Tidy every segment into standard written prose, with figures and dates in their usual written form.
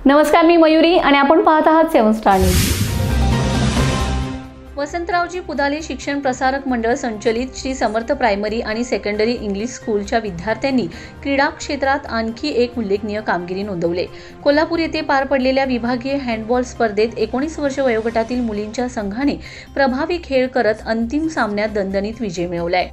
नमस्कार, मी मयुरी आणि आपण पाहत आहात 7 स्टार न्यूज। वसंतरावजी पुदाले शिक्षण प्रसारक मंडळ संचलित श्री समर्थ प्रायमरी आणि सेकंडरी इंग्लिश स्कूलच्या विद्यार्थ्यांनी क्रीडा क्षेत्रात आणखी एक उल्लेखनीय कामगिरी नोंदवली। कोल्हापूर येथे पार पडलेल्या विभागीय हँडबॉल स्पर्धेत 19 वर्ष वयोगटातील मुलींच्या संघाने प्रभावी खेळ करत अंतिम सामन्यात दणदणीत विजय मिळवलाय।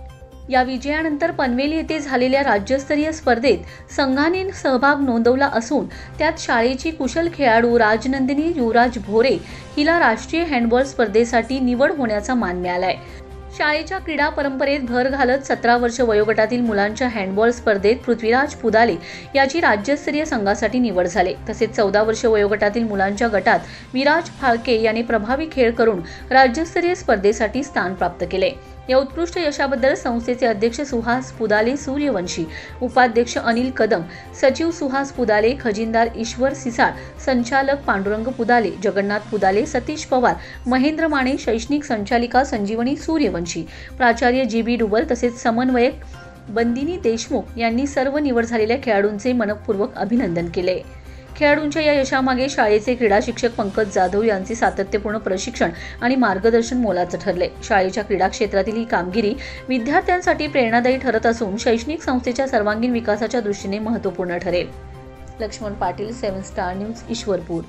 या विजयानंतर पनवेल येथे झालेल्या राज्यस्तरीय स्पर्धेत संघाने सहभाग नोंदवला असून त्यात शाळेची कुशल खेळाडू राजनंदिनी युवराज भोरे हिला राष्ट्रीय हँडबॉल स्पर्धेसाठी निवड होण्याचा मान मिळालाय। शाळेच्या क्रीडा परंपरेत भर घालत 17 वर्ष वयोगटातील मुलांच्या हँडबॉल स्पर्धेत पृथ्वीराज पुदाले याची राज्यस्तरीय संघासाठी निवड झाली। तसेच 14 वर्ष वयोगटातील मुलांच्या गटात विराज फाळके याने प्रभावी खेळ करून राज्यस्तरीय स्पर्धेसाठी स्थान प्राप्त केले। या उत्कृष्ट यशाबद्दल संस्थेचे अध्यक्ष सुहास पुदाले सूर्यवंशी, उपाध्यक्ष अनिल कदम, सचिव सुहास पुदाले, खजिनदार ईश्वर सिसाळ, संचालक पांडुरंग पुदाले, जगन्नाथ पुदाले, सतीश पवार, महेंद्र माने, शैक्षणिक संचालिका संजीवनी सूर्यवंशी, प्राचार्य जी.बी. डुबल तसेच समन्वयक बंदिनी देशमुख यांनी सर्व निवड झालेल्या खेळाडूंचे मनपूर्वक अभिनंदन केले। खेळाडूंच्या या यशामागे शाळेचे क्रीडा शिक्षक पंकज जाधव यांचे सातत्यपूर्ण प्रशिक्षण आणि मार्गदर्शन मोलाचं ठरले। शाळेच्या क्रीडा क्षेत्रातील ही कामगिरी विद्यार्थ्यांसाठी प्रेरणादायी ठरत असून शैक्षणिक संस्थेच्या सर्वांगीण विकासाच्या दृष्टीने महत्त्वपूर्ण ठरेल। Laxman Patil, 7 star news, Ishwarpur.